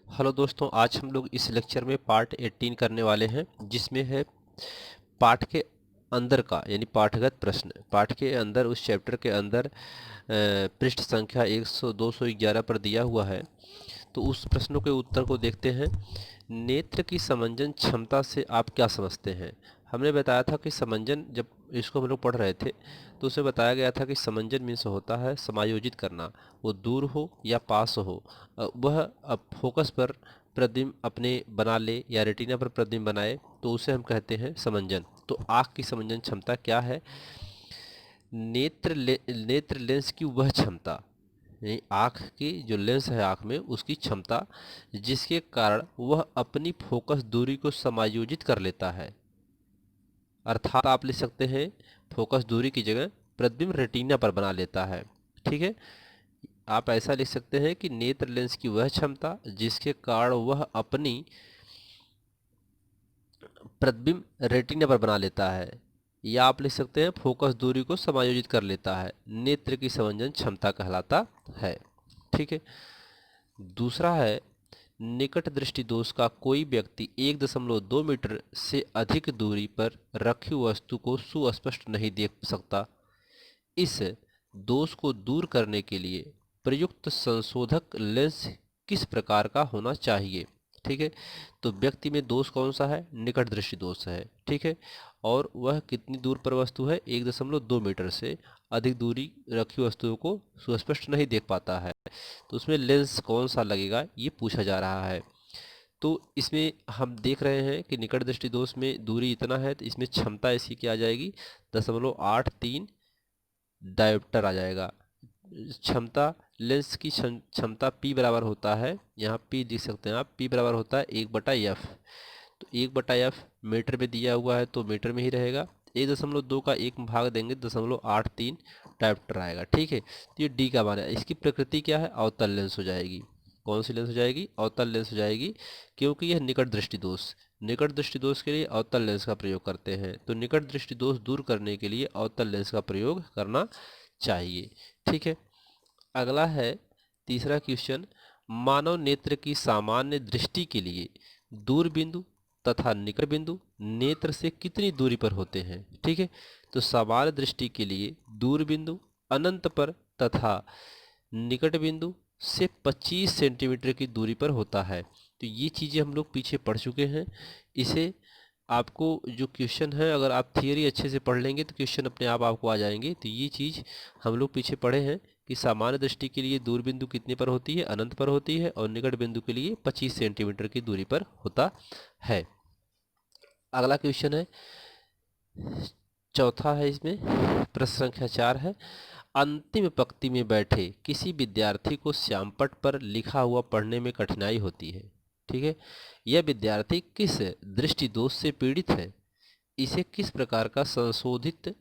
Hello दोस्तों, आज हम लोग इस लेक्चर में पार्ट 18 करने वाले हैं, जिसमें है पाठ के अंदर का यानी पाठगत प्रश्न। पाठ के अंदर उस चैप्टर के अंदर पृष्ठ संख्या 100 211 पर दिया हुआ है। तो उस प्रश्नों के उत्तर को देखते हैं। नेत्र की समंजन क्षमता से आप क्या समझते हैं? हमने बताया था कि समंजन, जब इसको हम लोग पढ़ रहे थे तो उसमें बताया गया था कि समंजन मीन्स होता है समायोजित करना, वो दूर हो या पास हो। वह अब फोकस पर प्रतिबिंब अपने बना ले या रेटिना पर प्रतिबिंब बनाए तो उसे हम कहते हैं समंजन। तो आँख की समंजन क्षमता क्या है? नेत्र लेंस की वह क्षमता, यानी आँख की जो लेंस है आँख में उसकी क्षमता, जिसके कारण वह अपनी फोकस दूरी को समायोजित कर लेता है। अर्थात आप लिख सकते हैं फोकस दूरी की जगह प्रतिबिंब रेटिना पर बना लेता है। ठीक है, आप ऐसा लिख सकते हैं कि नेत्र लेंस की वह क्षमता जिसके कारण वह अपनी प्रतिबिंब रेटिना पर बना लेता है, या आप लिख सकते हैं फोकस दूरी को समायोजित कर लेता है, नेत्र की समंजन क्षमता कहलाता है। ठीक है, दूसरा है निकट दृष्टि दोष का कोई व्यक्ति 1.2 मीटर से अधिक दूरी पर रखी वस्तु को सुस्पष्ट नहीं देख सकता। इस दोष को दूर करने के लिए प्रयुक्त संशोधक लेंस किस प्रकार का होना चाहिए? ठीक है, तो व्यक्ति में दोष कौन सा है? निकट दृष्टि दोष है। ठीक है, और वह कितनी दूर पर वस्तु है? 1.2 मीटर से अधिक दूरी रखी वस्तुओं को सुस्पष्ट नहीं देख पाता है, तो उसमें लेंस कौन सा लगेगा ये पूछा जा रहा है। तो इसमें हम देख रहे हैं कि निकट दृष्टि दोष में दूरी इतना है, तो इसमें क्षमता इसकी क्या आ जाएगी? 0.83 डायोप्टर आ जाएगा। क्षमता लेंस की क्षमता P बराबर होता है, यहाँ P लिख सकते हैं आप, P बराबर होता है 1/f। तो 1/f मीटर में दिया हुआ है तो मीटर में ही रहेगा। 1.2 का एक भाग देंगे 0.83 डायोप्टर आएगा। ठीक है, तो ये D का मान है। इसकी प्रकृति क्या है? अवतल लेंस हो जाएगी। कौन सी लेंस हो जाएगी? अवतल लेंस हो जाएगी, क्योंकि यह निकट दृष्टि दोष के लिए अवतल लेंस का प्रयोग करते हैं। तो निकट दृष्टि दोष दूर करने के लिए अवतल लेंस का प्रयोग करना चाहिए। ठीक है, अगला है तीसरा क्वेश्चन। मानव नेत्र की सामान्य दृष्टि के लिए दूर बिंदु तथा निकट बिंदु नेत्र से कितनी दूरी पर होते हैं? ठीक है, तो सामान्य दृष्टि के लिए दूर बिंदु अनंत पर तथा निकट बिंदु से 25 सेंटीमीटर की दूरी पर होता है। तो ये चीज़ें हम लोग पीछे पढ़ चुके हैं। इसे आपको जो क्वेश्चन है, अगर आप थियरी अच्छे से पढ़ लेंगे तो क्वेश्चन अपने आप आपको आ जाएंगे। तो ये चीज़ हम लोग पीछे पढ़े हैं कि सामान्य दृष्टि के लिए दूर बिंदु कितने पर होती है? अनंत पर होती है, और निकट बिंदु के लिए 25 सेंटीमीटर की दूरी पर होता है। अगला क्वेश्चन है, चौथा है, इसमें प्रश्न संख्या 4 है। अंतिम पंक्ति में बैठे किसी विद्यार्थी को श्यामपट्ट पर लिखा हुआ पढ़ने में कठिनाई होती है। ठीक है, यह विद्यार्थी किस दृष्टि दोष से पीड़ित है? इसे किस प्रकार का संशोधित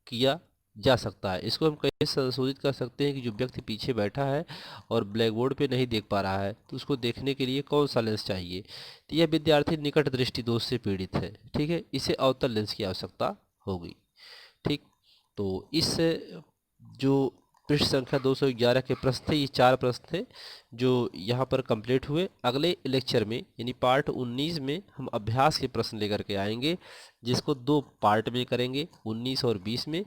किया जा सकता है? इसको हम कैसे संशोधित कर सकते हैं कि जो व्यक्ति पीछे बैठा है और ब्लैक बोर्ड पे नहीं देख पा रहा है, तो उसको देखने के लिए कौन सा लेंस चाहिए? तो यह विद्यार्थी निकट दृष्टि दोष से पीड़ित है। ठीक है, इसे अवतल लेंस की आवश्यकता होगी। ठीक, तो इस जो पृष्ठ संख्या 211 के प्रश्न थे, ये 4 प्रश्न थे जो यहाँ पर कंप्लीट हुए। अगले लेक्चर में यानी पार्ट 19 में हम अभ्यास के प्रश्न लेकर के आएंगे, जिसको 2 पार्ट में करेंगे, 19 और 20 में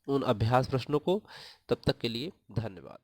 उन अभ्यास प्रश्नों को। तब तक के लिए धन्यवाद।